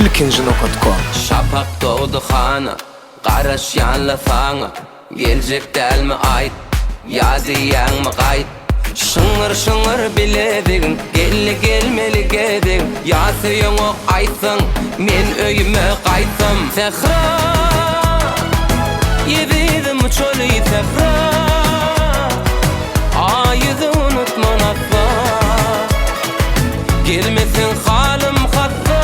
ilkinji nokta.com. Şapak doğdu hana, qaraş yanla fana. Gelecek delmi ayt, yazı yanma qayt. Şıngır şıngır biledigin, gelmeli gedin. Yazıyın o aytsın, men öyüme qaytsam. Tehra, yedim çölü tehra. Ayızı unutman atla, gelmesin halim hatta.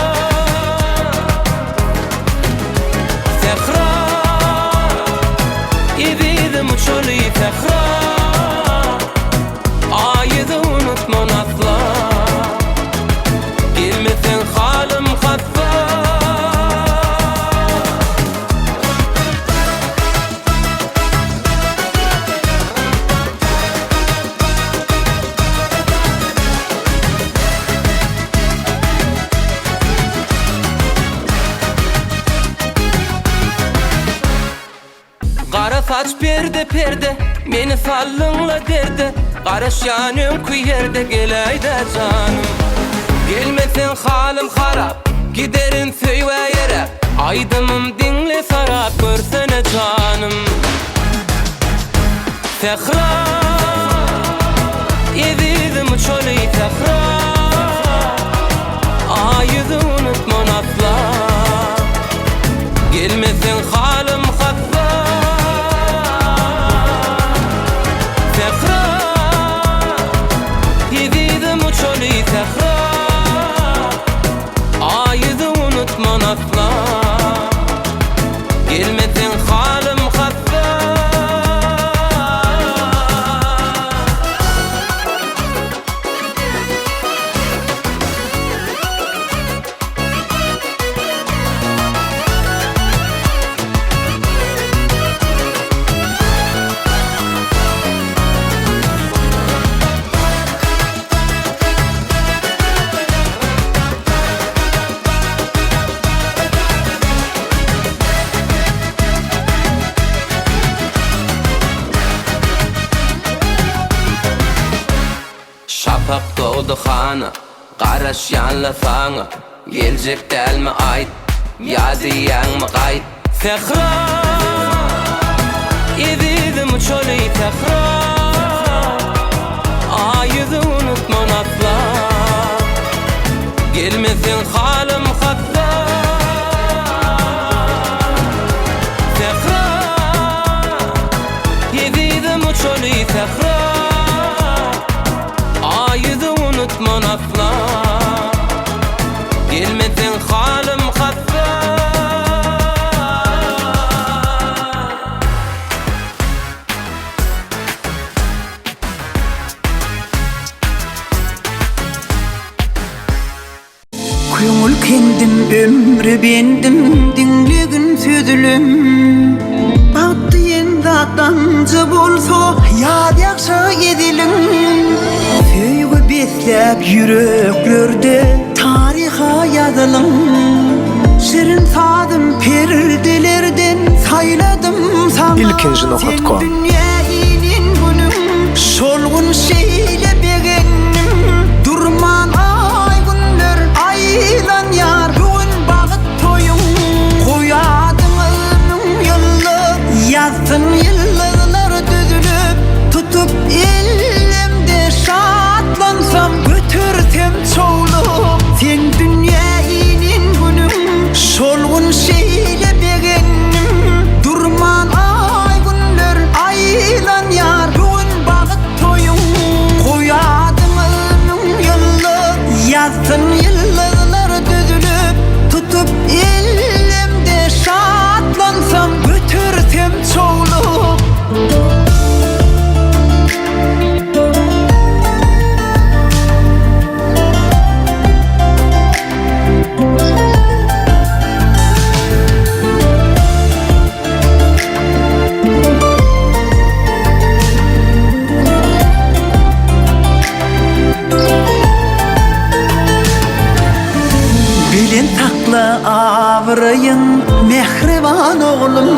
Tehra, yedim çölü tehra. Ayızı unutman atla, gelmesin halim hatta. Qara saç perde, meni sallınla derde. Qaraş yanım kuyerde, geleyde canım. Gelmesin halim harap, giderin söyve yere. Aydımım dinle sarap, görsene canım. Tehra, yedim çölü tehra. Ayızı unutman asla, gelmesin halim hatta. Tehra, yedim çölü tehra. Ayızı unutman asla, gelmesin halim hatta. Şapak doğdu hana, qaraş yanla fana. Gelecek delmi ayt, yazı yanma qayt. Tehra, yedim çölü tehra. Ayızı unutman asla, gelmesin halim hatta. Tehra, yedim çölü tehra. Ayızı unutman asla, gelmesin halim hatta. Köngül kendim, ömrü bendim, dinlegin sözülüm. Baktı endi adamcı bolsa, yad yakşa edilin. Söýgü besläp yüreklerde, tariha yazılın. Şirin sadım perdelerden, sayladım sana. ilkinji nokta.com. Sen dünýäniň günüm, şolgun şeýle begenim. Durman ay günler, aylan yar. Bugün bagyt toyum, koýadyň ýyllar. Yazsın yıllar düzülüp, tutup elimde şatlansam. Götürsem çoğulup, sen dünýäniň günüm, şolgun şeýle begenim. Durman ay günler, aylan yar. Bugün bagyt toyum, koýadyň ýyllar. Yazsın yıllar düzülüp, tutup elimde şatlansam. Götürsem çoğulup. Bilen takla ağırayın, mehriban oğlum.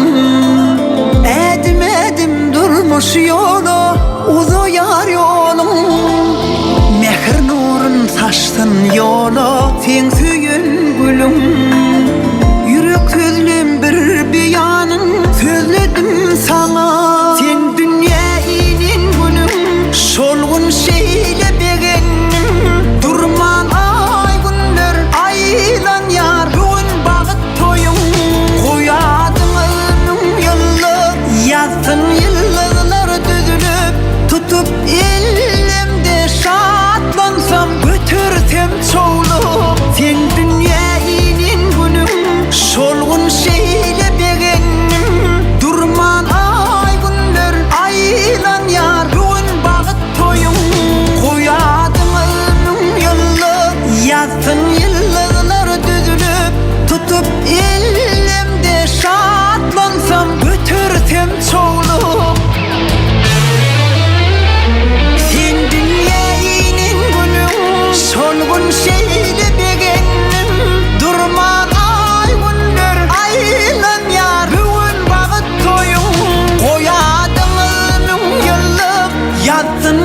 Edim edim durmuş yolu, uzayar yolum. Mehr nurun saçtın yola, sen süyün gülüm.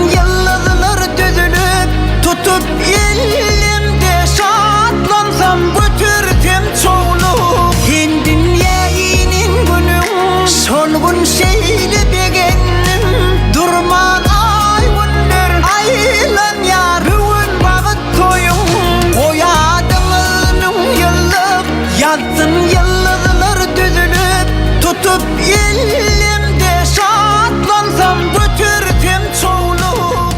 yıldızlar düzülüp tutup elimde şatlansam götürdüm çoğulup Hen dünyanın günü solgun şeyli begenim durman ay günler aylan yarın vakit toyum koyadığının yıllık yazdın yıldızlar düzülüp tutup elimde şatlansam götürdüm çoğulup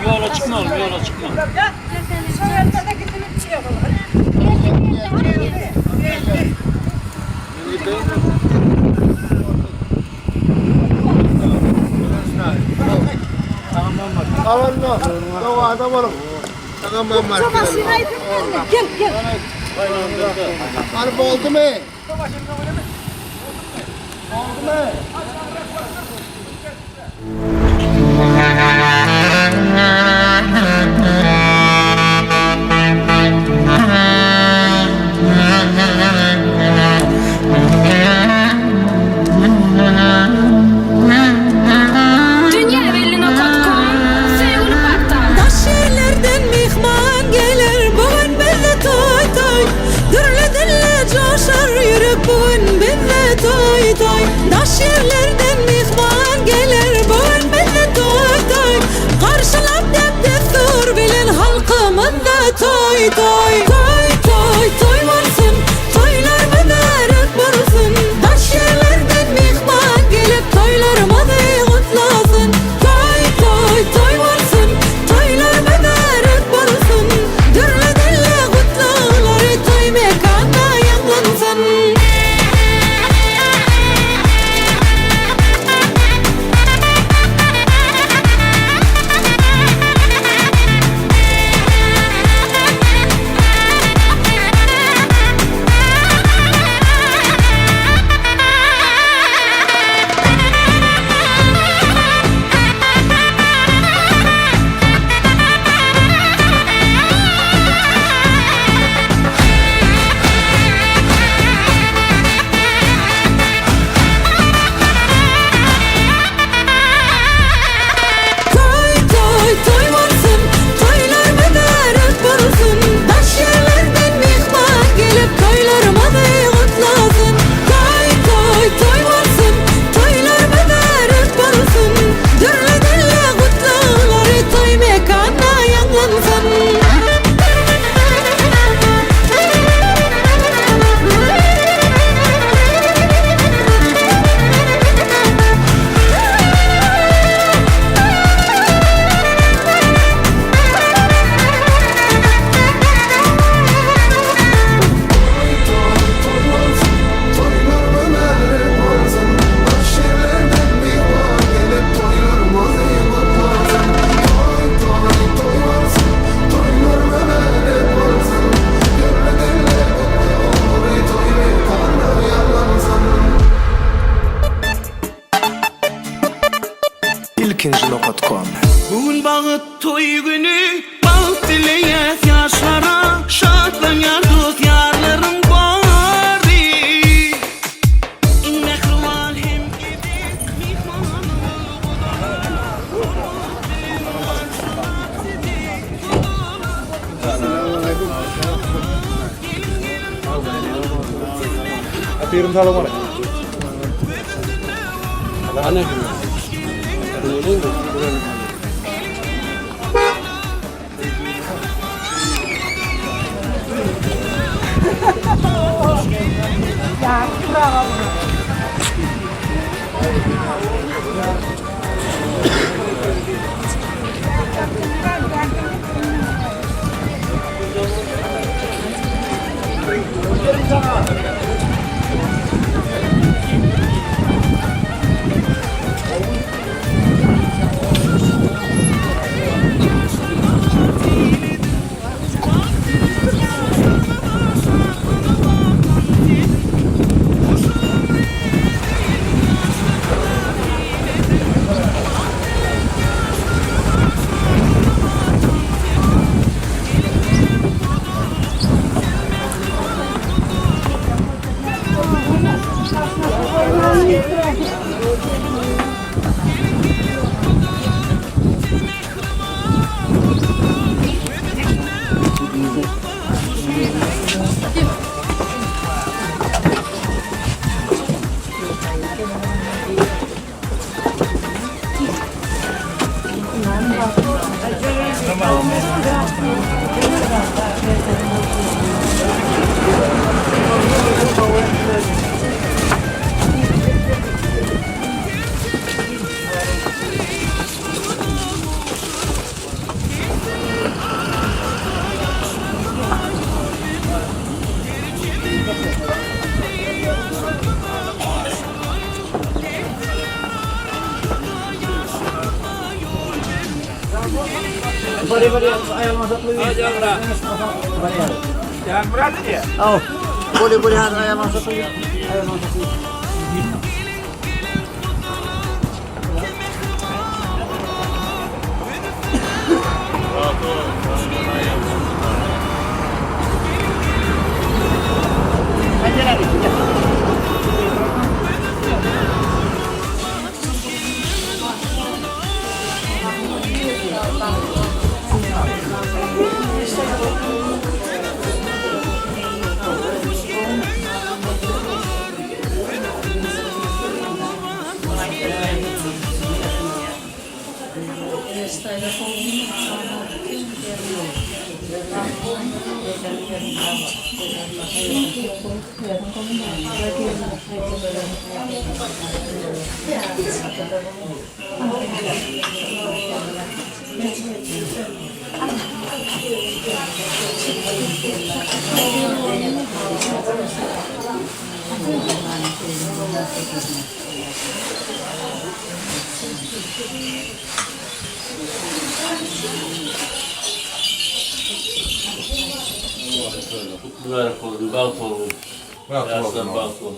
Yola çıkma oğlum, yola çıkma. Alanno, no adam oğlum. Tamam ben Gel gel. Harp oldu mu? Oldu mu? Daşşerlerden mihman gelir bugün bizde toy toy. Dürlü dille coşar yürüp bugün bizde toy toy. Daşşerlerden mihman gelir bugün bizde toy toy. Karşılap dep destur bilin halkımızda toy toy. Toy toy toy varsın, toylar mübarek bulsun. Daşşerlerden mihman gelip toylarımızı kutlasın. Toy toy toy varsın, toylar mübarek bulsun. Dürlü dille kutluları toy mekanda yanlansın. Toy toy toy varsın, toylar mübarek bulsun. Daşşerlerden mihman gelip toylarımızı kutlasın. Toy toy toy varsın, toylar mübarek bulsun. Dürlü dille kutluları toy mekanda yanlansın. ilkinci.com Bugün bağıt toy günü, bağıt dileyet yaşlara, şadlan yar dost yarlarım bari. Mehriban hem gibi mihmanım Atıyorum talım var. Anne gibi. Boleh ada ayam masuk ya. Balkon.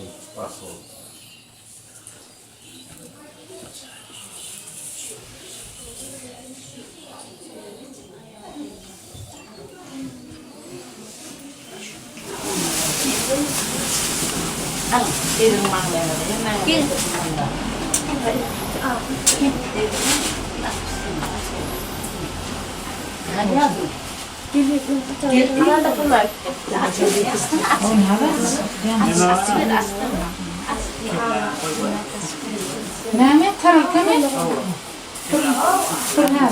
Đi đường măng này là cái này. Mehmet tarafta mı? Fırına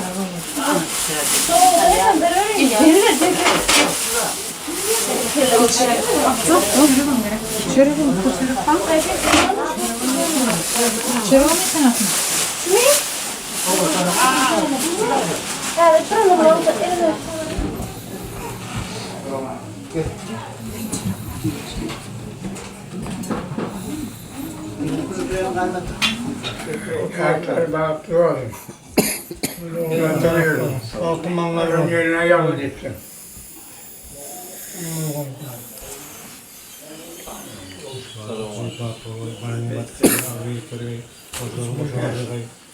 Kayıtlar bakıyor. Okumanların yerine yalnız etsin.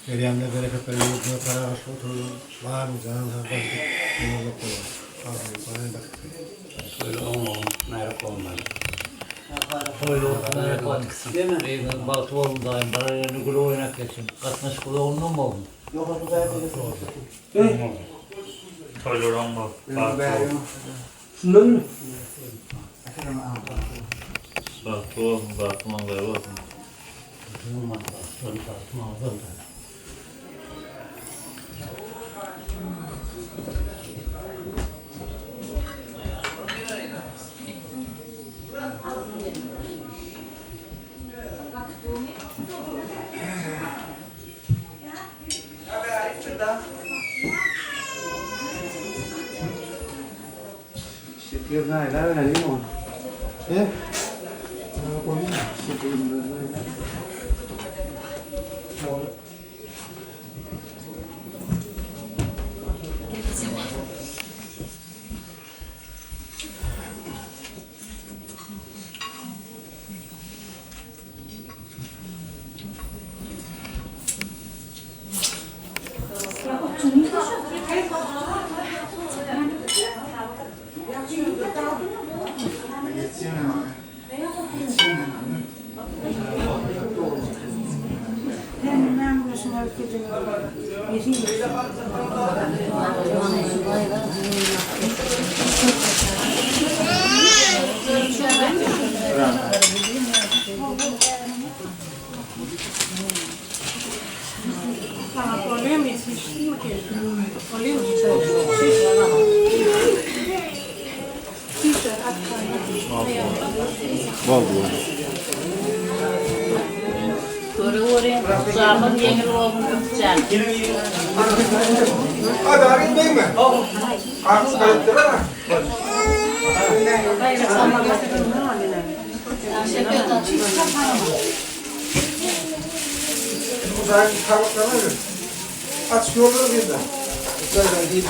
Meryem'le bereketleri yüzüne para oturun. Var mı canım? Öyle olmalı. Merak olmalı. Öyle olmalı. Değil mi? Ben Baltı oğlundayım. Bana yeni gülü oynak geçin. Katmış gülü onunla mı oldun? Yok, bu da yapacak. Öyle olmalı. Şundan mı? Baltı oğlum, Baltı mangaya bakın. Şekil neler öyle değil mi? He? Görüyorum. Zaman yengil olgun tutacağım. Hadi hareket değil mi? Kalkıp kayıttır ama. Bu da kalklanır. Aç yolları bir de. Güzel değil mi?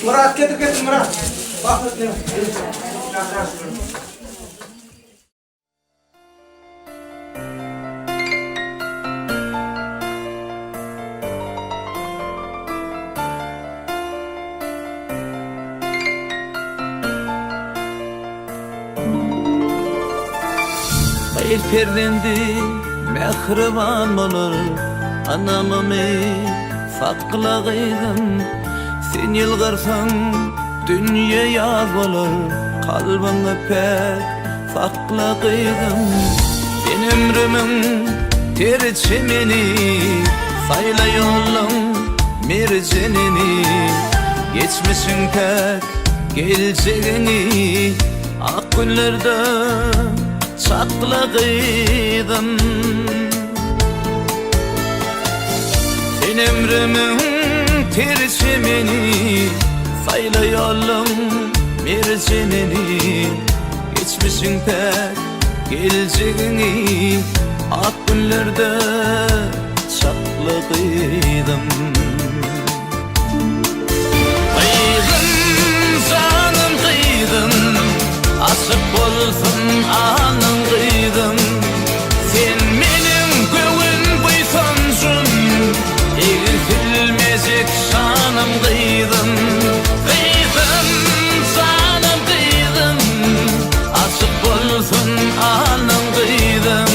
Murat getir Murat. Bak bakayım. Hayır perdendi mehriban olur anamımı sakla kıydım. Sen yılgırsan dünya yaz olur kalbini pek sakla kıydım. Ben ömrümün tercimini sayla yolun mercenini geçmişin pek geleceğini ak günlerde sakladıydım. Sen ömrümün tercimini sayla yolum mercenini geçmişin pek geleceğini ak günlerde sakladıydım. Kıydım canım kıydım, aşık bolsun anın kıydım. Sen benim göğün buysansın, eğitilmeyecek şanım kıydım. Kıydım canım kıydım, aşık bolsun anın kıydım.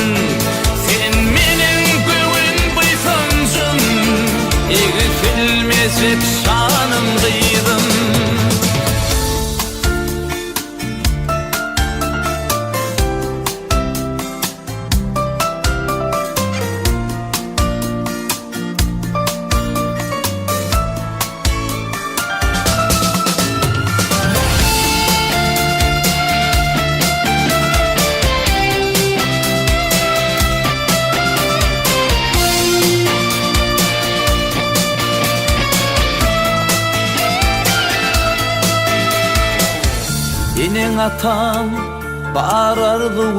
Sen benim göğün buysansın, eğitilmeyecek şanım kıydım. Senin atan bağırardı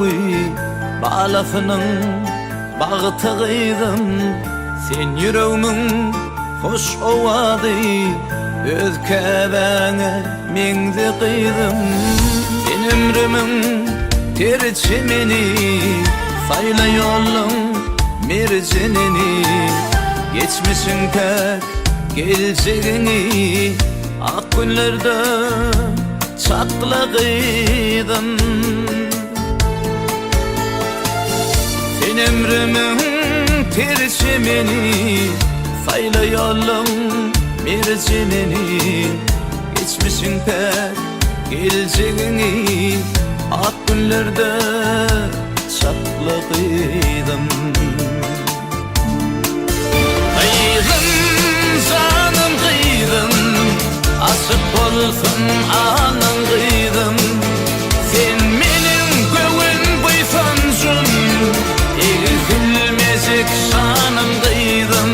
balafının bağıtı kıydım. Sen yüreğimin hoş ovadı öz kevene mengzi kıydım. Ben ömrümün tercimini sayla yolun mercenini geçmişin pek geleceğini ak günlerde sakladıydım. Sen ömrümün tercimini sayla yolum mercenini geçmişin pek geleceğini ak günlerde sakladıydım. Kıydım canım kıydım, aşık bolsun anın kıydım. Sen benim göğün buysansın, eğitilmeyecek şanım kıydım.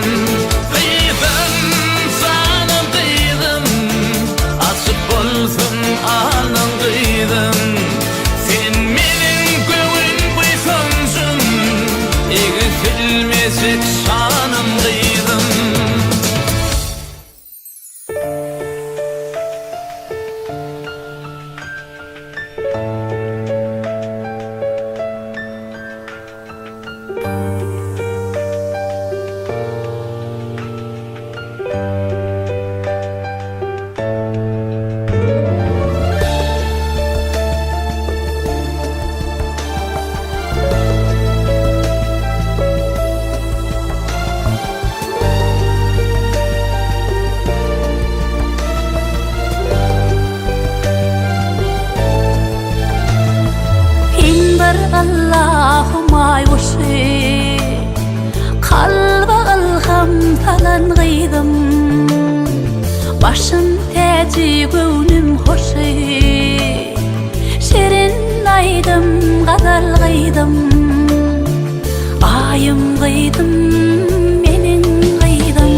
Başım teci gönlüm hoşu Şirin aydım gazal kıydım Ayım kıydım menin kıydım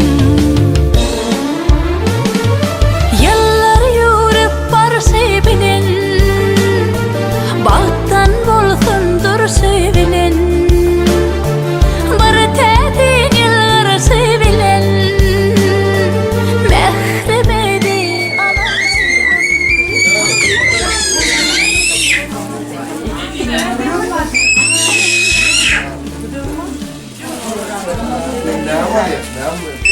Yıllar yürüp barışı bilen Bağıttan bolsundur söylenen Bir tedin yılgarışı bilen Mehremedi Ne var ya? Ne var?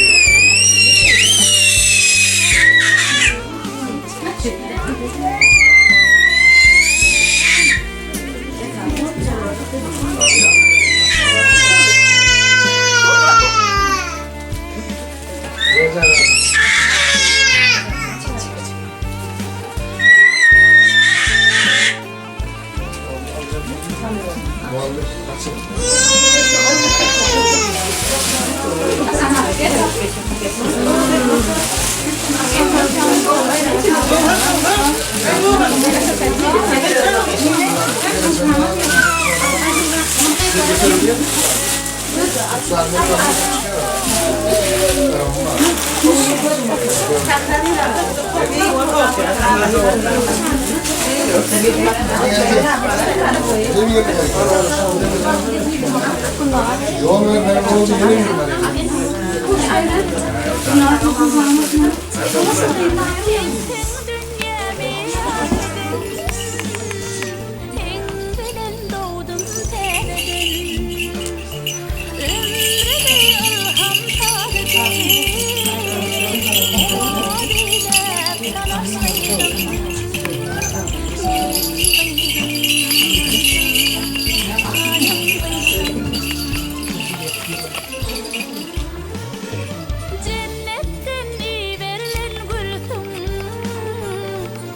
Cennetten iyi verilen gülsün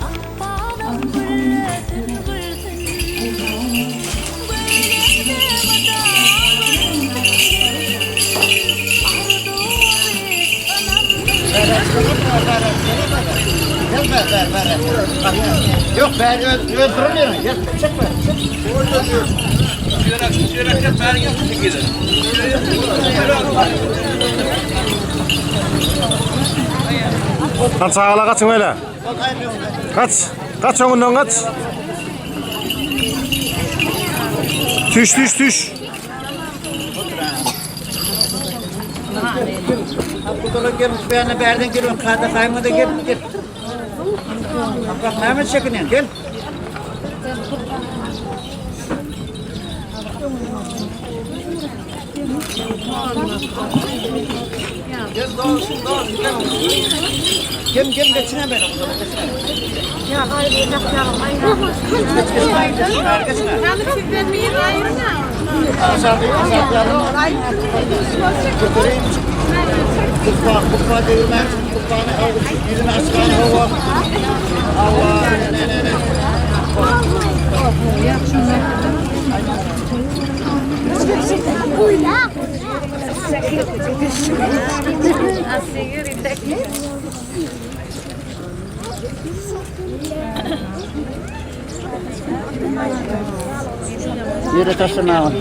Akbalım gülsün gülsün Gönlümde Yok ben öldürmüyorum. Gel çekme. Kaç sağla kaçın öyle. Kaç. Kaç onundan kaç. Düş. Burada gelmiş beğenle berden geliyorum. Karda kaymada gel. Bak Mehmet çekinen gel. Gel doğrusun. Gel geçine beni. Ya galiba yapacağım. Ben bir ayrına. Kupa değirmen, kupağını yüzüne aslan hava. Allah ne. Yürü taşına al.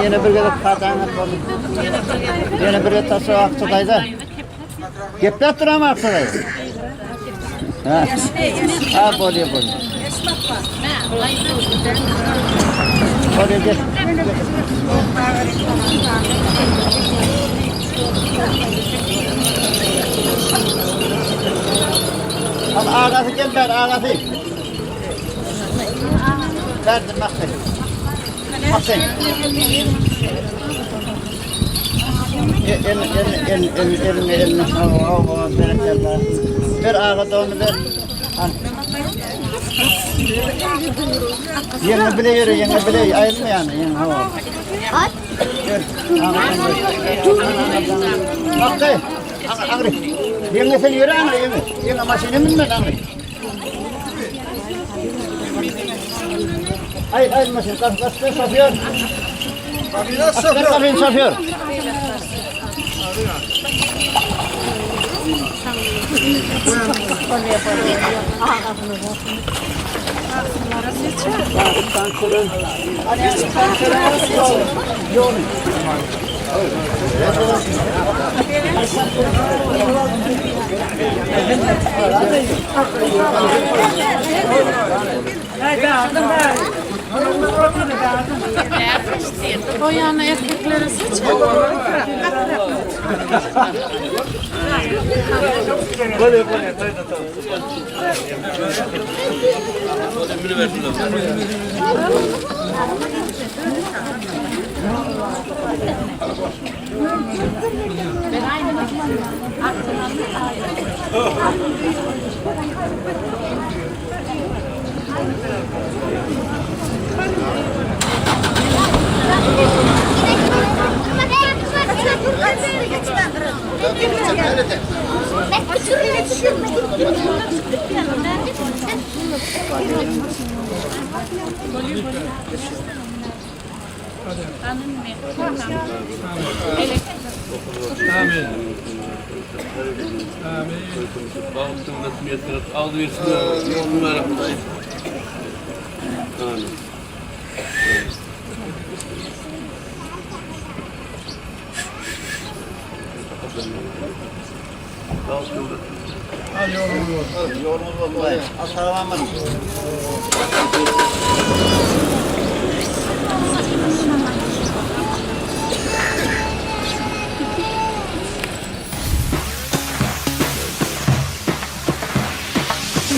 Yine bir gelip kartağına koydum. Yine bir taşı aksıdaydı. Gepler duram aksıdaydı. Ha, bolya. Bolya gel. Al ağası gel ver ağası. Verdim bak sen. Bak sen. Elini. Ver ağa da onu ver. Yenge bile yürü, ayrılma yani. At. Bak dayı, ağrı. Yenge sen yürü ağrı, yenge maşine minme ağrı. Hayır maşine, kaç şoför. Şoför. O yana erkekleri seç. Aldı bir numara. Yolumuz oldu. Asalamu aleyküm.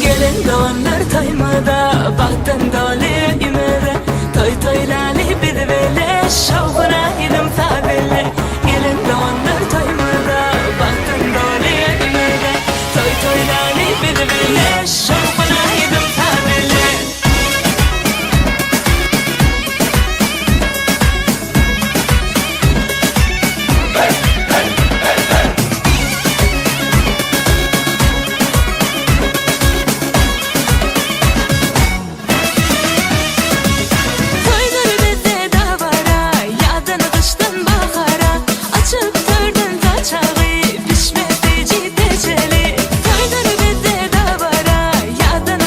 Gelin doğanlar taymada, baktın dağlı imere. Toy toylali bir vele, şovuna ilim tabele. Gelin doğanlar taymada, baktın dağlı imere. Toy toylali bir vele, şovuna ilim tabele. Toyları bizde davara, yadını kıştan bahara. Açıp tördün kaçağı, pişmedi ciddi çeli. Toyları bizde davara, yadını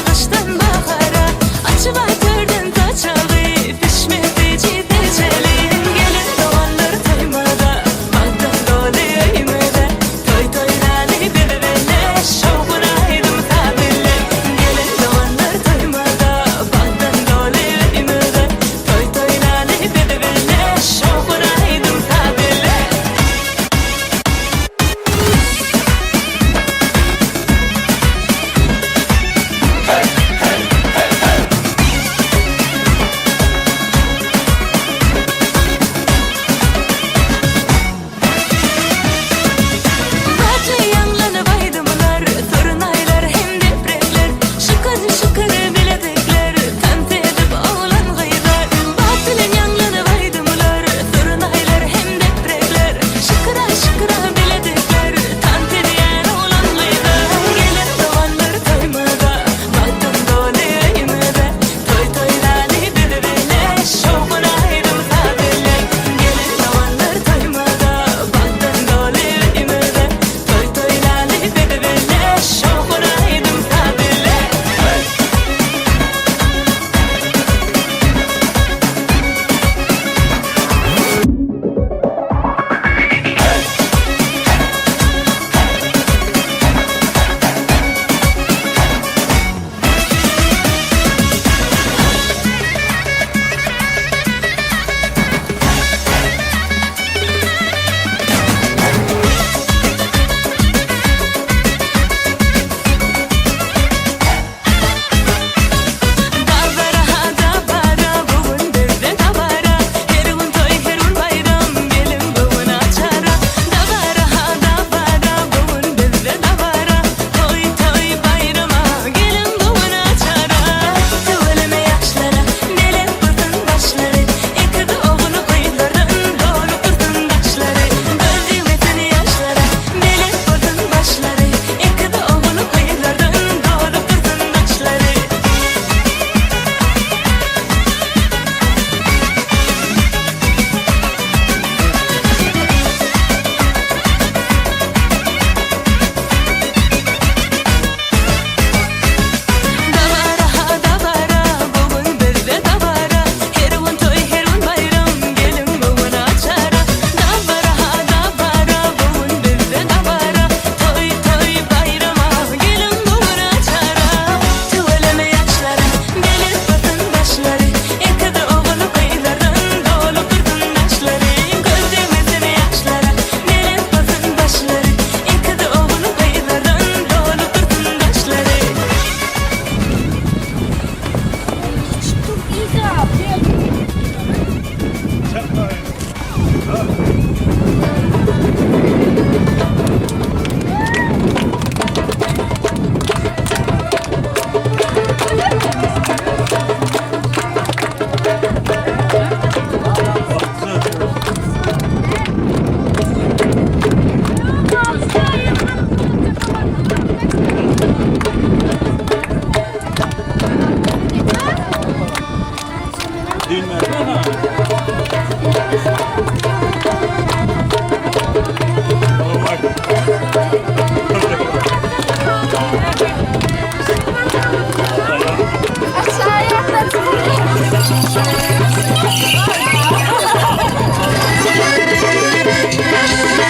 Bir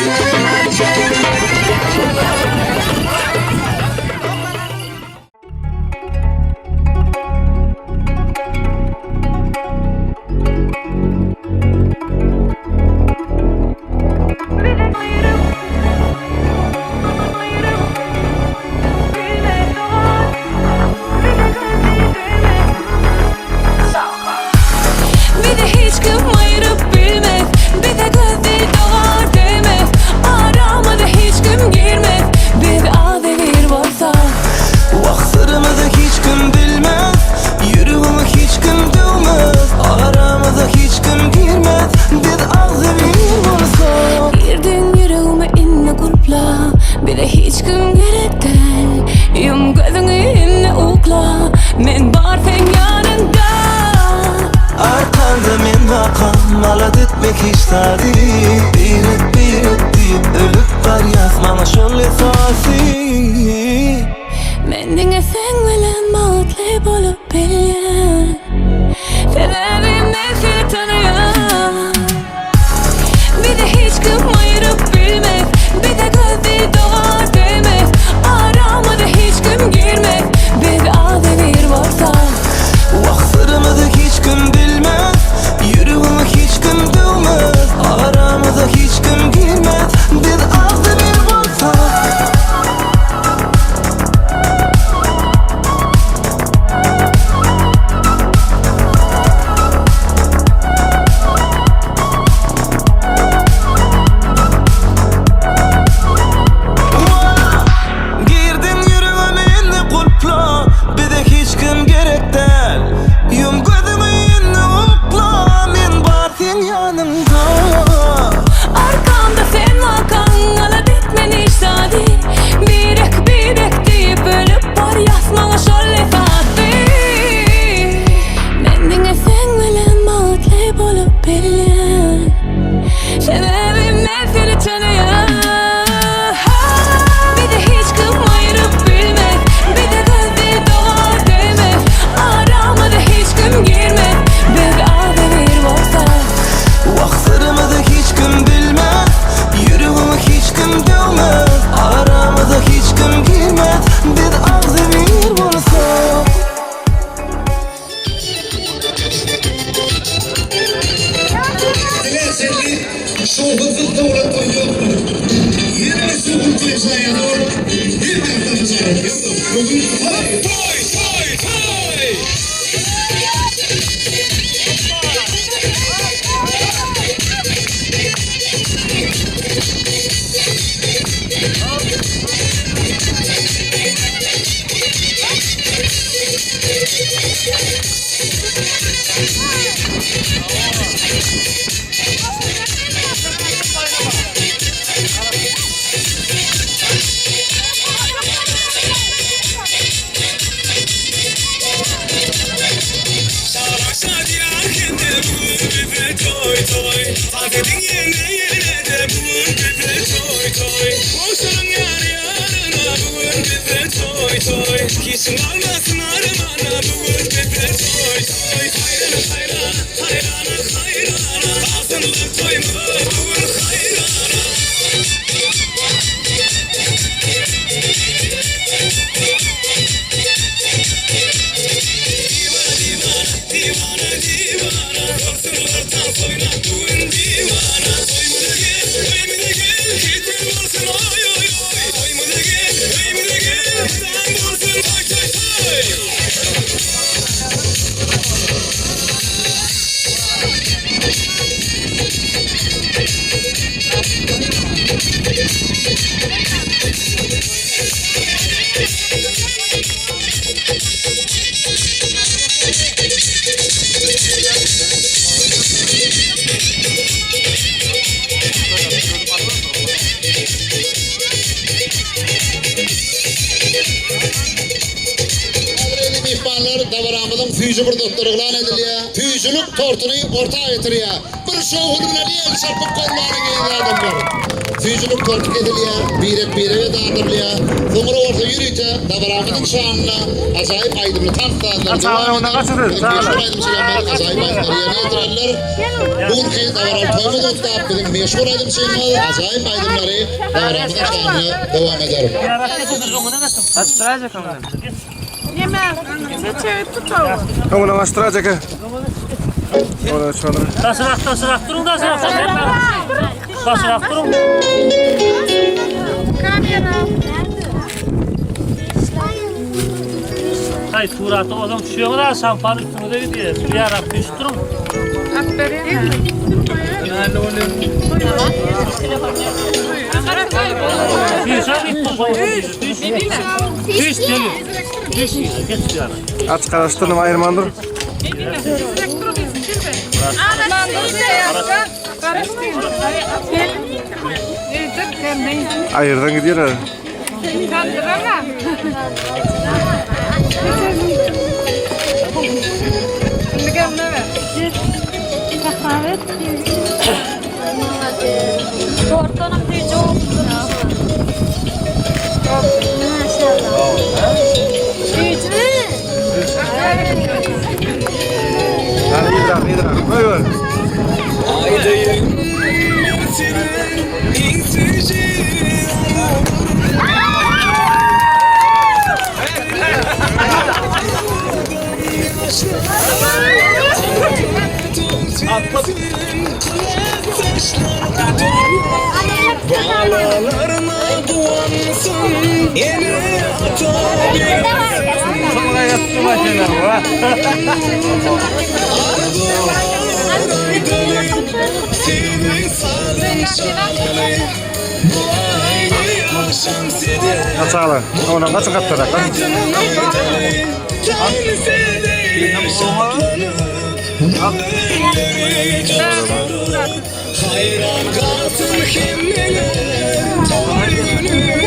de hiç kim ayırıp bilmez, bir de gözü doğar demez. Arama da hiç kim girmez, bir devir varsa. Vaxtlarımızı hiç kim bilmez, yürüğümü hiç kim dövmez. Aramıza hiç kim girmez, bir devir varsa. Girdin yüreğime inne kulpla, bir de hiç kim gerek değil. Yum gözünü inne ukla, men bar sen yanında. Arkanda men vakam, malat etmek hiç tadi. Bir deyip ölüp var yazmana şöyle sasi. Mendinge sen bilen mutlu bolup bilyen, sebebim ne seni tanıyan. Bir de hiç kim ayırıp bilmez, bir de gözü doğar demez. Arama da hiç kim girmez, bir devir varsa. Vaxtlarımızı hiç kim bilmez, yürüğümü hiç kim dövmez. Aramıza hiç kim girmez, bir devir varsa. Girdin yüreğime inne kulpla, bir de hiç kim gerek değil. Yum gözümü inne ukla, men bar sen yanımda. Arkamda sen vakan, alat etmen hiç tadi. Birek deyip ölüp var yazmana şöyle sasi. Mendinge sen bilen mutlu bolup bilyen, sebebim ne seni tanıyan. Bir de hiç kim ayırıp bilmez, bir de gözü doğar demez. Arama da hiç kim girmez, bir devir varsa. Vaxtlarımızı hiç kim bilmez, yürüğümü hiç kim dövmez. Aramıza hiç kim girmez, bir devir varsa. Şovhızı doğru koyuyor. Yine şovhızı yaşayanlar. Bir tarafımıza yapıyor. Bugün hay hay hay hay. Hiç varmasın armana bugün bize toy toy. Hayrana hayrana hayrana, ağzınla koyma bugün hayrana. Divana divana, yoksullardan soyna bugün divana. Soymu da gel, köyümü de gel, gitmem olsun oy oy oy. Soymu da gel, köyümü de gel, sen bulsun oy oy oy. ihbarları Davramızın füyücü bir doktoru lan ediliyor. Füyücülük tortunu ortaya getiriyor. Bir şoğul bile el çarpıp kollarına giydi adamlar. Füyücülük tortuk ediliyor. Birek dağıtılıyor. Sonra orta yürüyünce Davramızın şanına acayip aydınlı tahtlarlar. Sağlar onda kaçırır. Sağlar. Acayip aydınlar yerine yetirirler. Bugün kez Davram toyma da tutup bizim meşhur aydın şeyini acayip aydınları Davramızın şanına devam ederim. Onu bastıracak ha. Onu şöyle. Tasırak durun da sen. Tasırak durun. Hay Turat'ı oğlum düşüyor da şampanın üstüne de gidiyor. Bir ara düştürün. Aç karıştırdım ayırmandır. Ayırdan gidiyorlar. Hadi idrak. Buyur. Bağlarına duansın yeni atabilir. Sonra yaptım başına bu ha. Kaçalı. Ona kaçın kattırak. Hayran kalsın kimine toy günü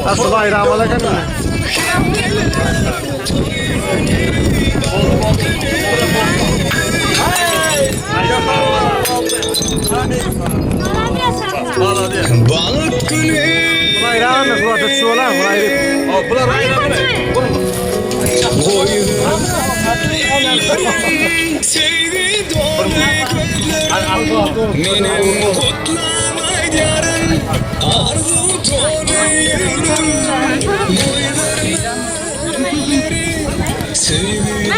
Asıl bayrağı mı lan? Balık günü Bayrağı mı? Burada şu olan bayrağı. Bular ayran mı? sevdi doğru gözlerim benim kutlamaydı yarın arzu doğru sevdi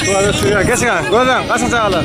Burada şuraya geçin ha. Gözden kaçın çağırlar.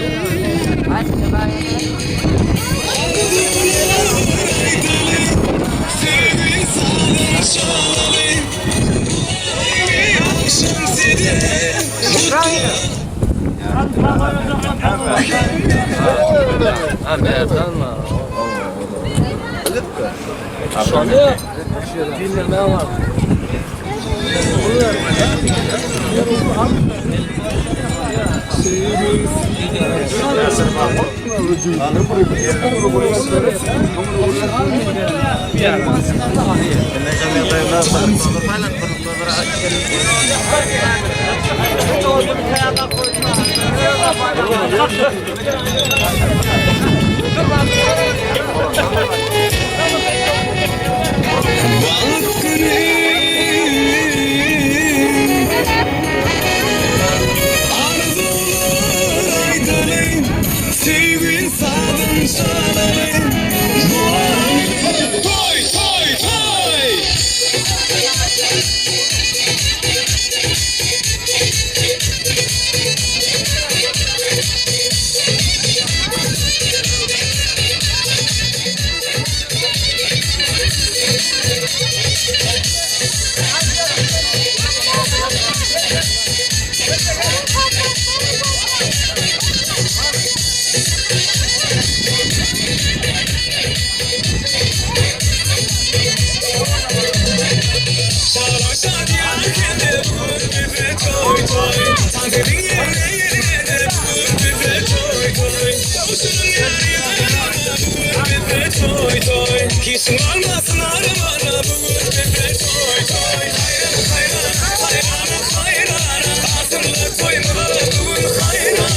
Almasın armana bugün bize toy toy. Hayran hayrana hayrana asırlar koymalar bugün hayrana.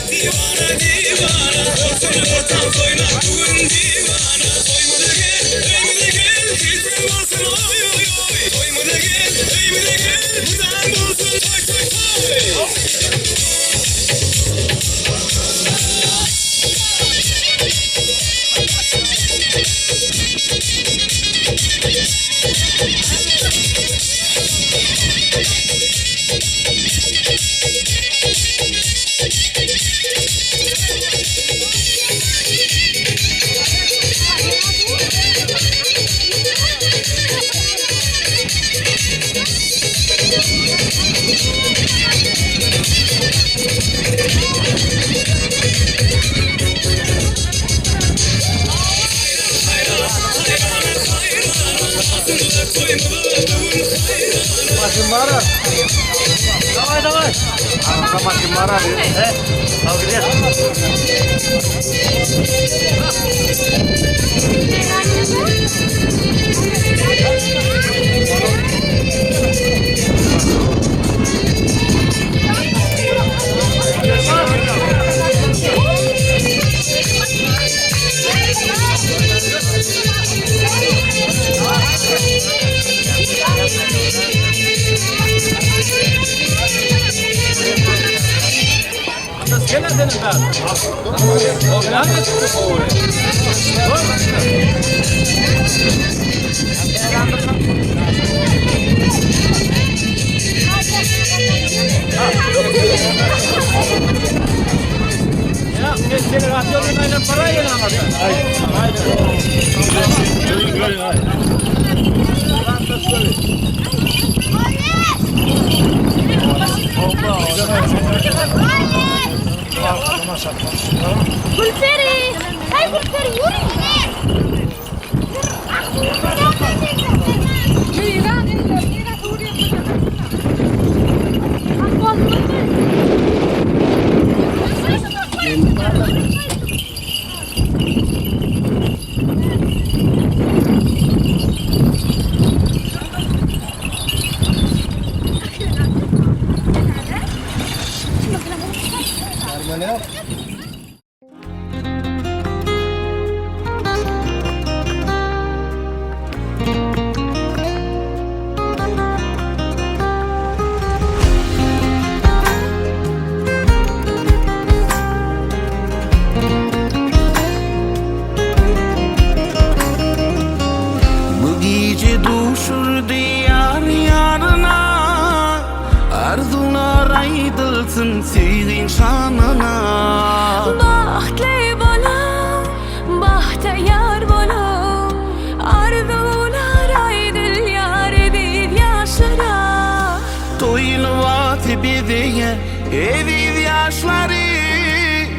Divana divana olsun ortam oynar bugün divana. Toymu da gel, öymi de gel, kilitli olsun oy oy oy. Toymu da gel, öymi de gel, budan olsun toy toy toy. Makin marah. Давай, давай. Angka makin marah ya. Tahu dia. Pulperi! Hai pulperi, yürü! Sevdiğin şanına Bahtli bolum, bahtiyar bolum Arzular aydıl yar edip yaşlara Toyunu vatı bidiye edip yaşları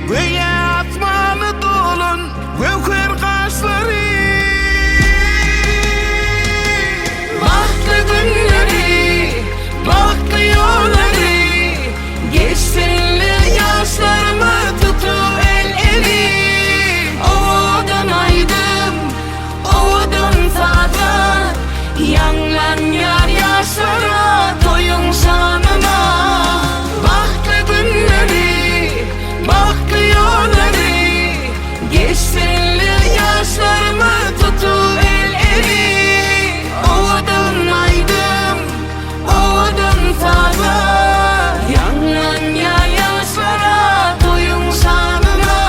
Göğe atmalı dolun göker kaşları Bahtlı günleri, bahtlı yolları Geçsinler yaşlarımı tutu el evi Ovadan aydım, ovadan sağda Yanlan yar yaşlara, toyun şanına Bahtlı günleri, bahtlı yolları Geçsinler yaşlarımı tutu el evi Ovadan aydım, ovadan sağda Yanlan ya yaşlara toyun şanına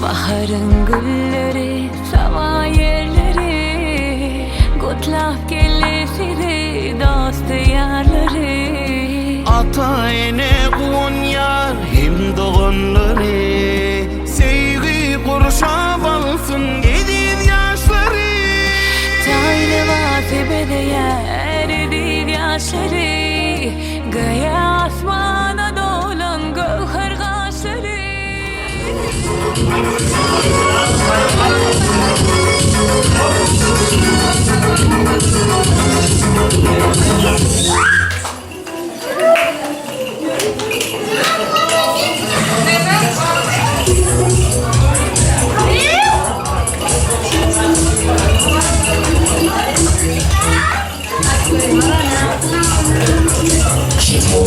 Baharın gülleri, sama yerleri Kutlap gelişiri, dost yarları Ata ene kuğun yar hem doğanları Sevgi kurşap alsın gidip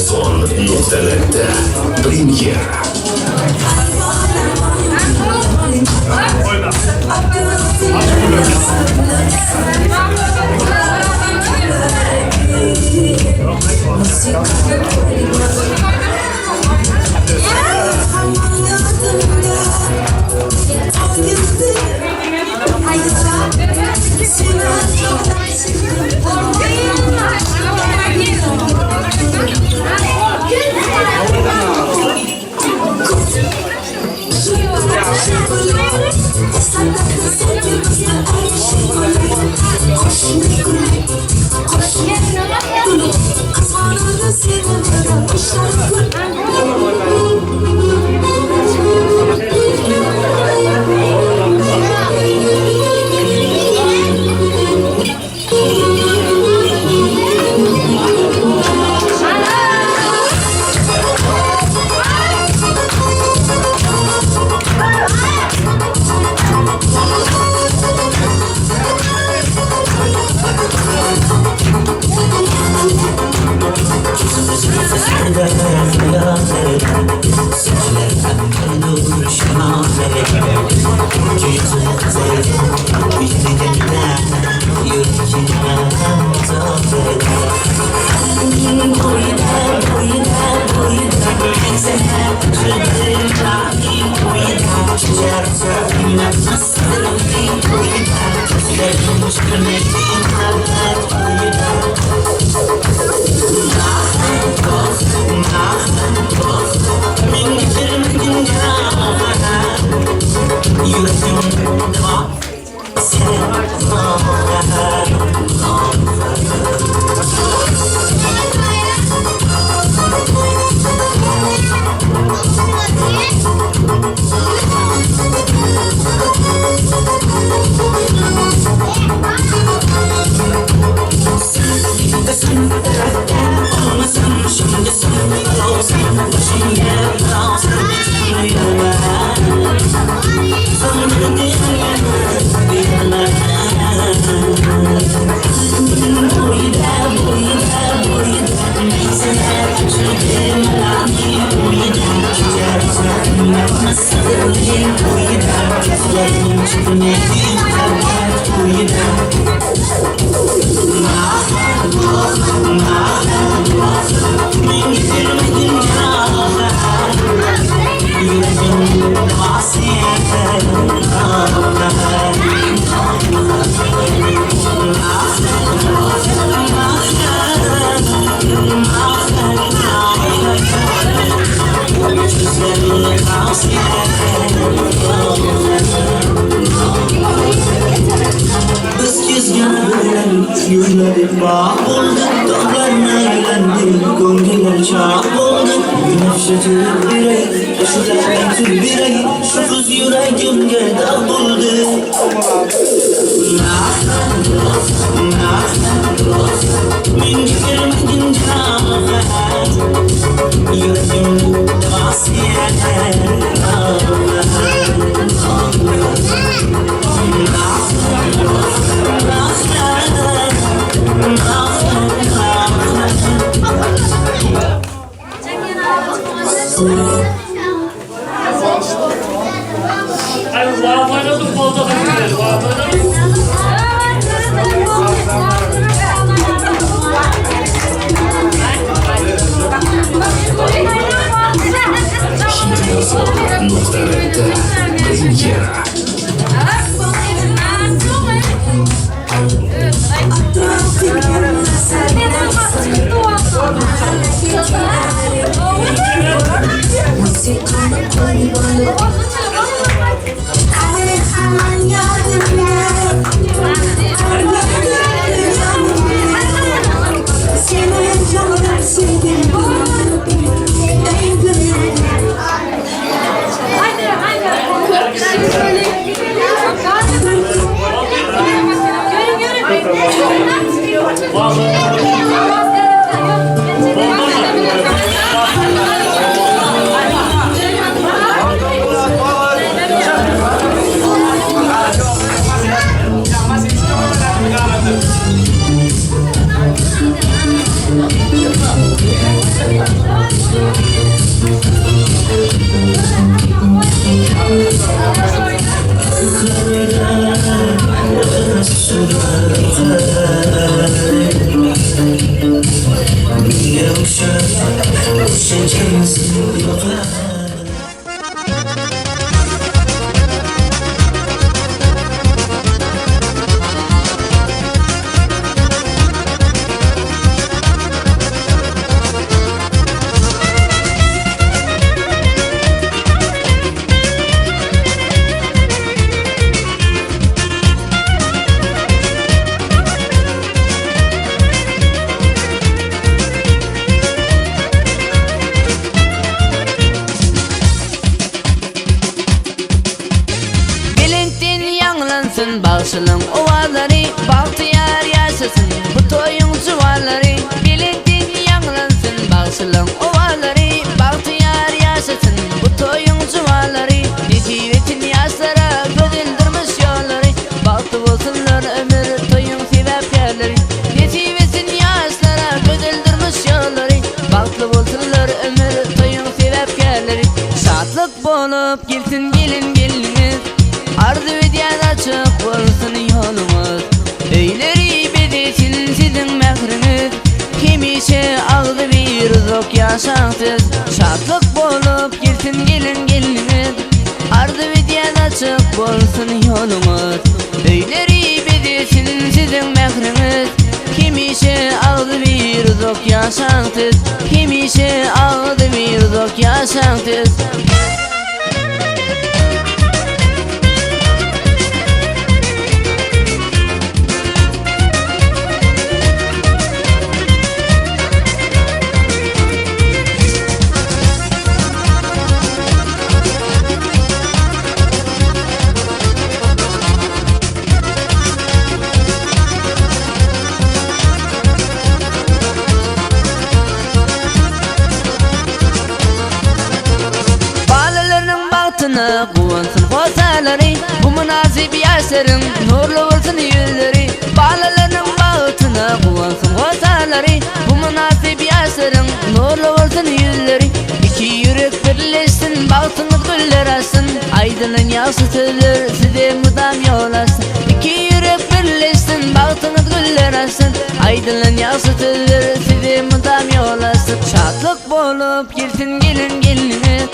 Muzon.net'te Pремьера. Muzon.net'te Pремьера. Music on the Bağışılın ovaları, bahtiyar yaşasın bu toyun çuvalları. Bilektin yanlansın, bağışılın ovaları, bahtiyar yaşasın bu toyun çuvalları. Netivetin yaşlara gözüldürmüş yolları, bahtı olsunlar ömür toyun sebeplerleri. Netivetin yaşlara gözüldürmüş yolları, bahtlı olsunlar ömür toyun sebeplerleri. Şatlık bolup girsin gelin geliniz, ardı ödeyen açık olsun yolumuz. Öyleri bedesin sizin mehriniz, kimişe aldı bir uzak yaşansız. Şatlık bolup girsin gelin geliniz, ardı ödeyen açık olsun yolumuz. Öyleri bedesin sizin mehriniz, kimişe aldı bir uzak yaşansız. Kimişe aldı bir uzak yaşansız. Kuvansın kosaları, bu münasip yaşların nurlu olsun yüzleri. Bağlarının bağıtına kuvansın kosaları, bu münasip yaşların nurlu olsun yüzleri. İki yürek birleşsin, bağıtınız güller açsın, aydının yaşı sözler size mudam yol açsın. İki yürek birleşsin, bağıtınız güller açsın, aydının yaşı sözler size mudam yol açsın. Şatlık bolup girsin gelin geliniz,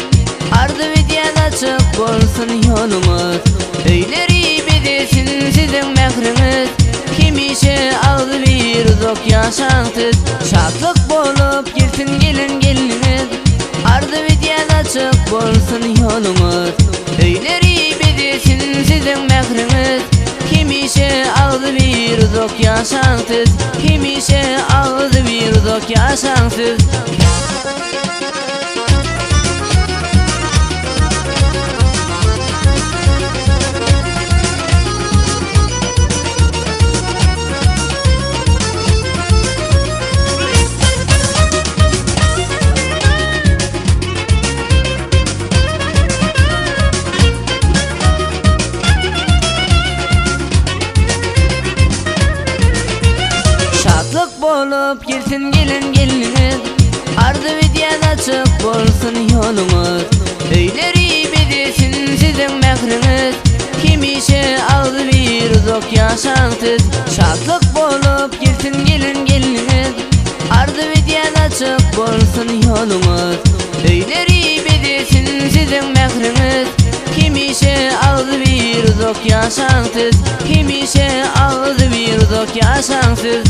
ardı ödeyen açık olsun yolumuz. Öyleri bedesin sizin mehriniz, kimişe aldı bir uzak yaşansız. Şatlık bolup girsin gelin geliniz, ardı ödeyen açık olsun yolumuz. Öyleri bedesin sizin mehriniz, kimişe aldı bir uzak yaşansız. Kimişe aldı bir uzak yaşansız. Bolup girsin gelin geliniz, ardı ödeyen açık olsun yolumuz. Öyleri bedesin sizin mehriniz, kimişe aldı bir uzak yaşansız. Şatlık bolup girsin gelin geliniz, ardı ödeyen açık olsun yolumuz. Öyleri bedesin sizin mehriniz, kimişe aldı bir uzak yaşansız. Kimişe aldı bir uzak yaşansız.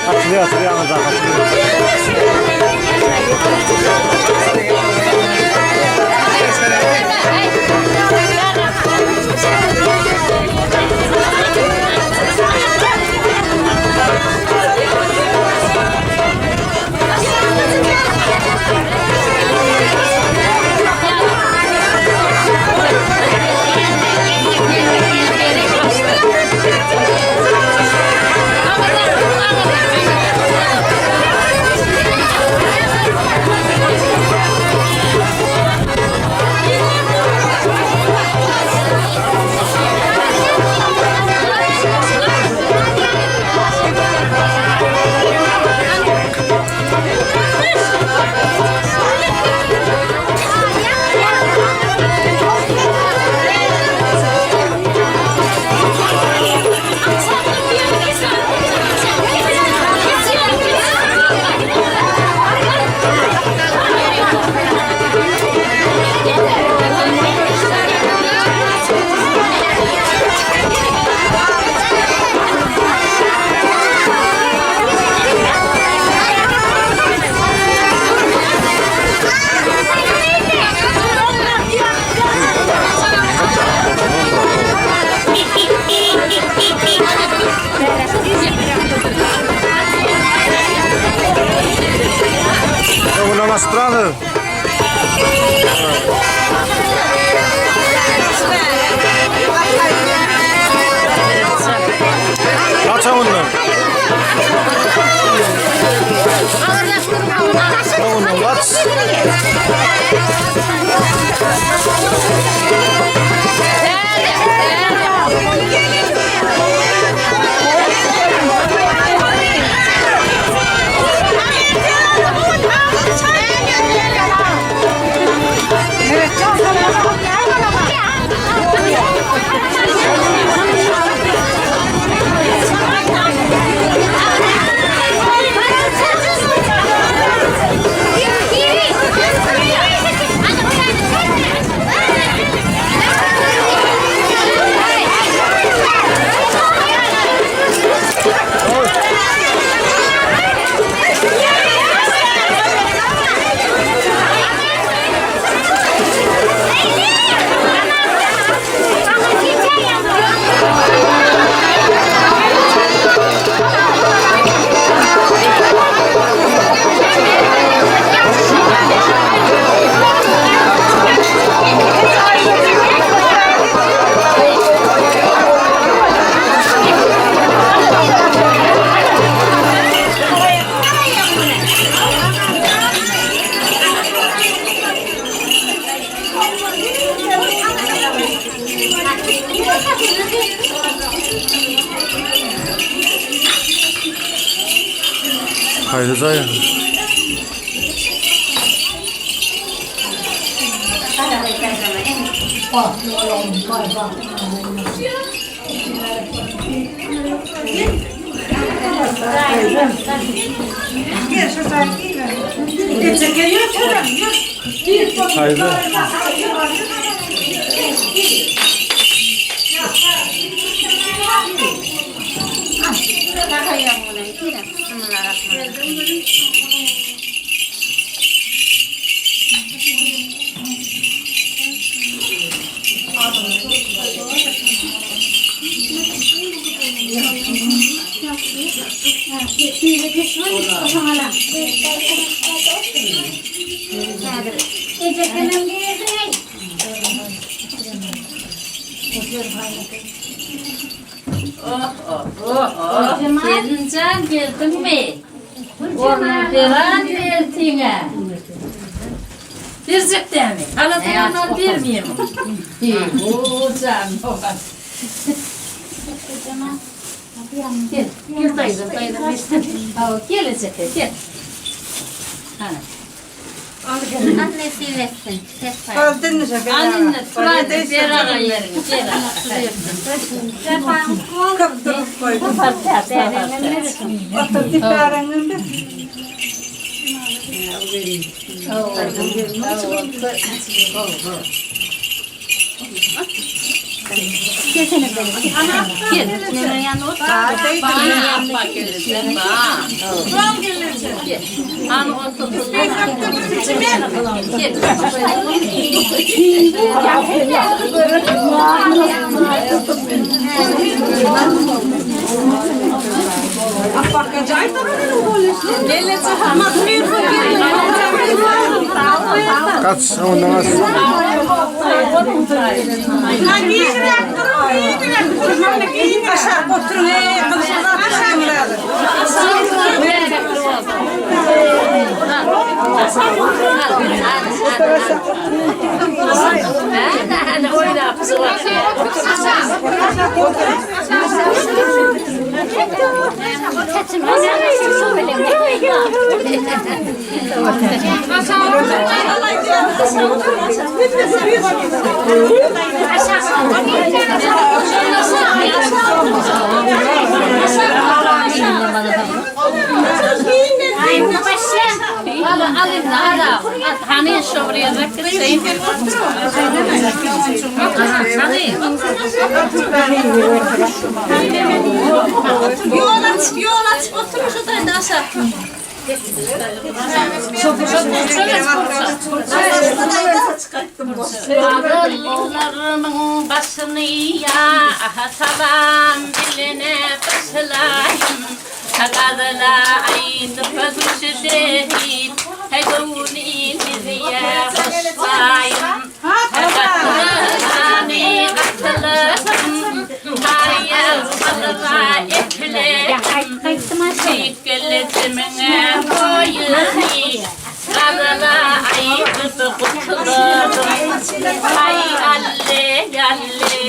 Açılıyor ama zaten. Na stronę. Kaça bunlar? Bunlar kaç? Haydi zaya. Haydi. Gelincan geldin mi? Onu veren verdiğine. Verecek değil mi? Anadolu'dan vermeyeyim. Oo canım. Gel dayıdım. Gelecek gel. Annesi versin. Annenle Fırat'ı bir ara yerini. Bir ara. Kaptırıp koydum. Oturduk aranında. Gelsene benim. Gel. Gel. Yanına otur. Bana yapma gelirsin. Bana gelirsin. Gel. Anı otur. Gel. Bakacak da böyle oluyorsun. Gelecek ama Kaç ondan az. aşağı oturun. Hadi oyna kızı var. Hani şuraya rakıtsayım. Yol aç, oturmuş odayında aşağı. Ağırlarımın başını ya salam diline başlayayım. Takadala aydı fazışı değil, heguni diziye başlayayım. Takadalani atılırım, hayal salıra eklerim. Çiğkeletimin boyunu, kadala aydı kutlarım. Hay alle yalle,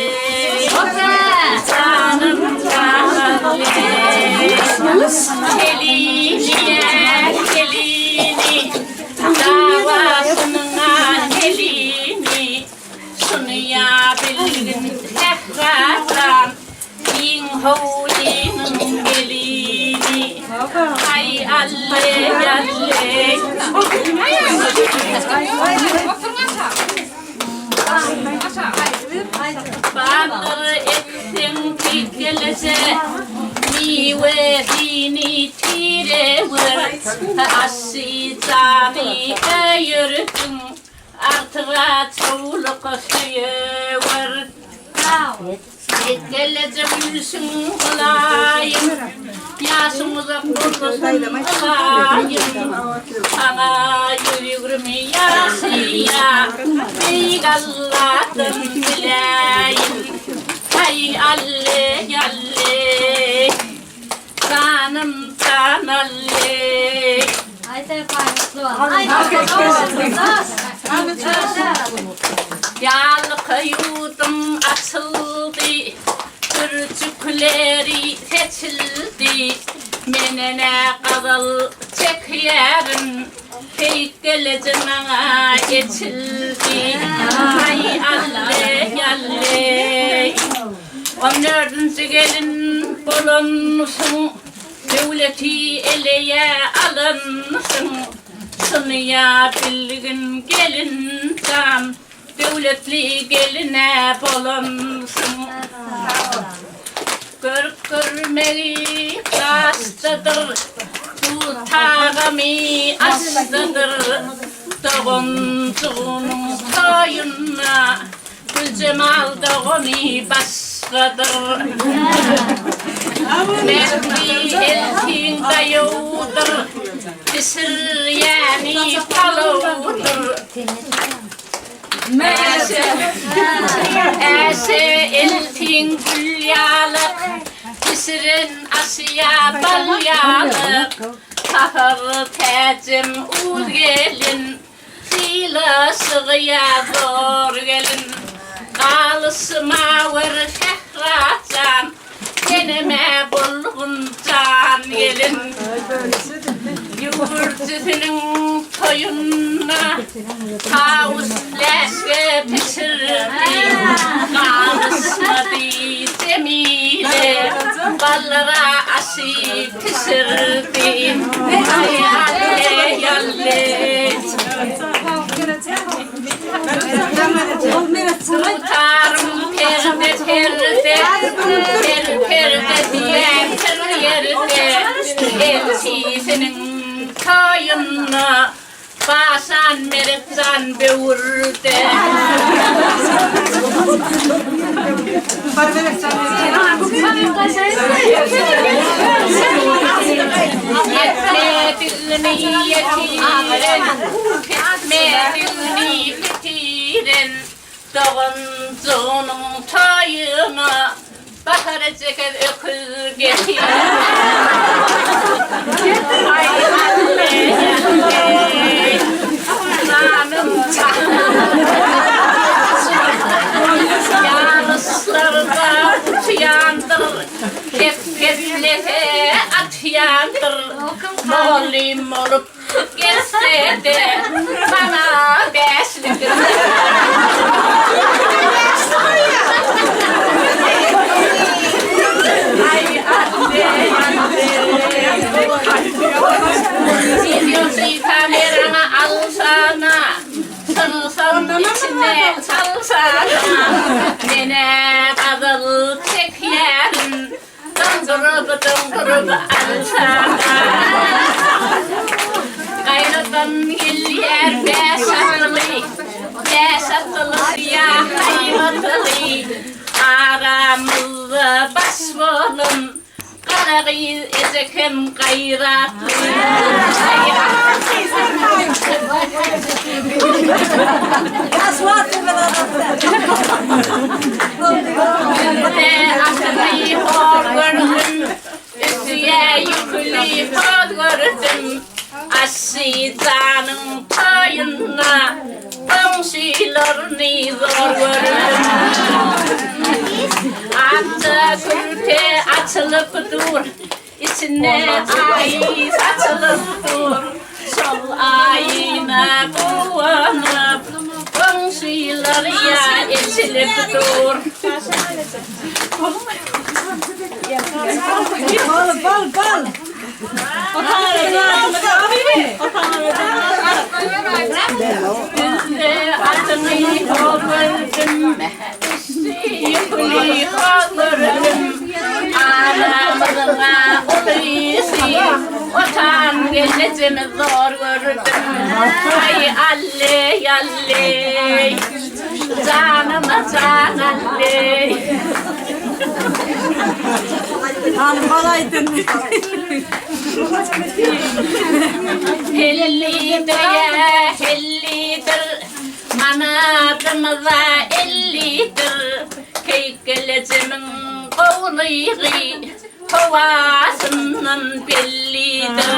canım canım. Gelini, davasının gelini, sunuya bilgin tekrardan, bin hovlinin gelini, ay alle yalle. Bağır etsin ki gelese, niye dini tirevir, asitani ayırdım, artığa çoğuluk suyevir. Geleceğimsin olayım, yaşımıza kurulsun olayım. Ana yüreğimi yaşıya, bir Allah'tan bileyim. Hay alle yalle, canım canalle. Yalka yudum açıldı, kürçükleri seçildi. Menene kazal çekerim, heykelcime geçildi. Hay alle yalle, 14. gelin bulunmuşsun, devleti eleye alınsın. Sınıya bilgin gelin can, devletli geline bulunsun. Görmeyi kastıdır, tutağımı astıdır. Doğuncuğunun toyuna, Gülcemal doğunu başladır. Mermi elkin dayudur, Bisir yani paludur. Eşe eltin gül yağlık, pişirin aşıya bal yağlık. Tahır tecim ul gelin, fila sığıya zor gelin. Kalısıma vır şehracan, yenime bulgun can gelin. Yurtçısının toyuna tavus leşke pişirdi. Kalısmadı Cemile, ballara aşı pişirdi. Ay yalle yalle. Tutarım perde perde, perde diye per yerde. Elçisinin toyuna basan meripsan bevurdu. Yetmediğini yetiren, etmediğini bitiren, doğuncunun toyuna bahar ceket öküz getiren. Ay anne anne, canım yanıslarda uçuyandır, hep atyandır. Molim olup gelse de bana beşlidir. Ay anne anne, videosu kamerana alsana, sarılsam içine salsana. Nene kadar çekerim, döndürüp alsana. Gayrıdan geliyor beş atlı siyah hayvatlı. Aramızda baş bolun, kara ezekem gayratlı. Aslı hor gördüm, üstüye yüklü hor gördüm. Aşı canım payına, komşularını zor gördüm. Atı kürte açılıp dur, içine ay saçılıp dur. Sol ayına kullanıp, komşularıya içilip dur. Bal. Bizde atını kovurdum, yıkılıyı kovurdum. Aramızda oluysi, otan geleceğimi zor gördüm. Ay alle yalle, canıma can alle. Hanım balaydın. Hellidir, manadımıza ellidir. Keykelecimin kovuluğu, kovasından bellidir.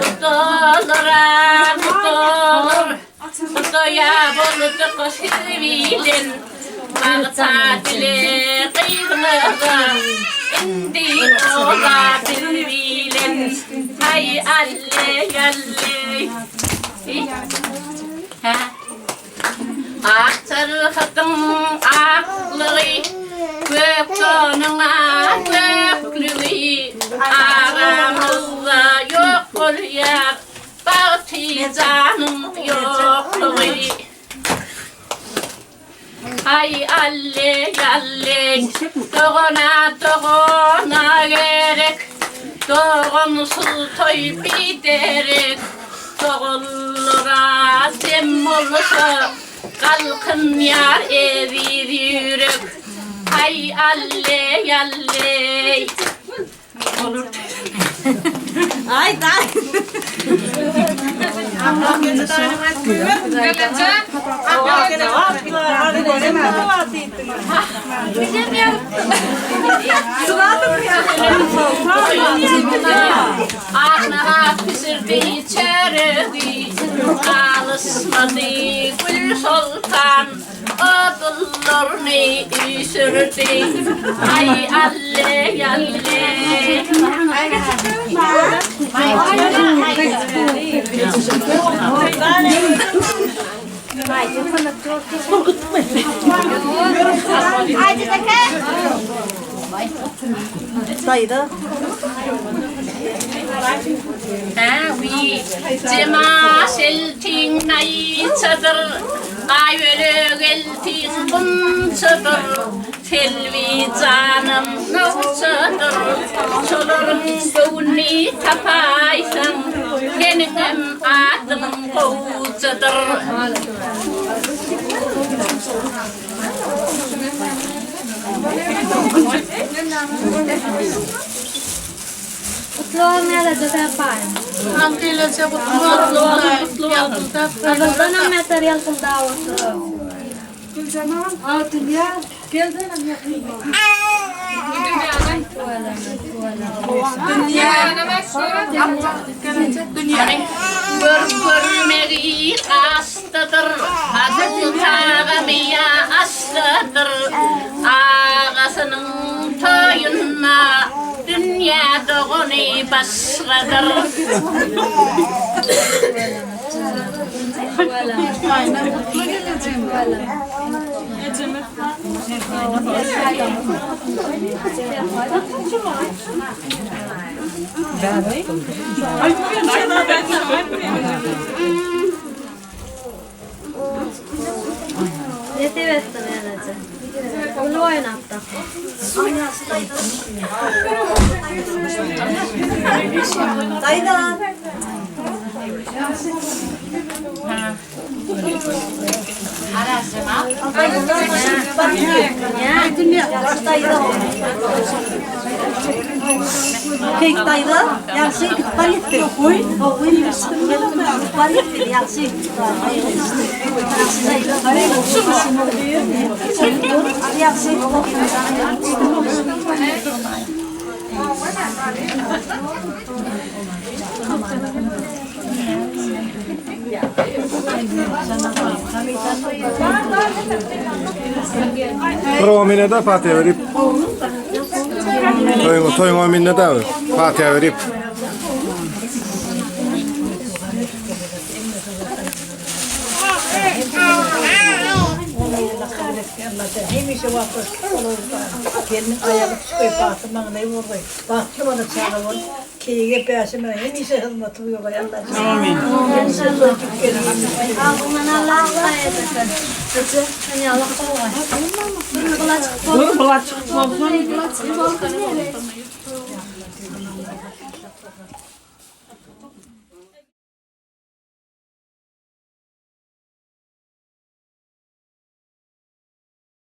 Kutulara kutulur, kutuya bulduk şivilin. Bağta dili kıyıklığı, indi ola bilbilin. Ay alle yalle. Aktırıktım aklığı, göktonuna göklüğü. Aramızda yok oluyor, particanın yokluğu. Ay alle yalle, doğuna gerek. Doğumsuz toy biterek, doğulura dem olsa, kalkın yar evir yürek. Ay alle yalle. Olur. Ay da. Allah gece dayanamaz. Gece. Bizim yaptım. Ağzına pişirdi çöreği, alışmadı Gül Sultan, odunlarını üşürdü. Ay alle alle. Sayıda. Avi cema seltin nay çadır, ay ölü geltin bun çadır. Selvi canım no çadır, çolurum suni tapaysan, benim adım koçadır. Kutluan nerede terpain? Antila çabuk kutlu. Abazana material kundawat. Görmeri astıdır, adı tağımıya astıdır. Ağasının toyuna dünya doğunu başladır. Yetivettin elece. Bunu oynattı. Sayıda. Kek dayıda, yaxshi paletdi. Qo'y, qo'y, paletdi, yaxshi. Yaxshi. Pro minne Fatiha verip. Toyun minne de Fatiha verip. Hemişe vakit kendin ayağı çıkıyor Fatıma'na ne vurdu. Baktım ona çağırıyor. Kiye peşime hemişe hizmet ediyor Allah'ım. Amin. İnşallah. Ağzından Allah'a edersen. Hani Allah kolayı. Dur bulaç. Bulaç.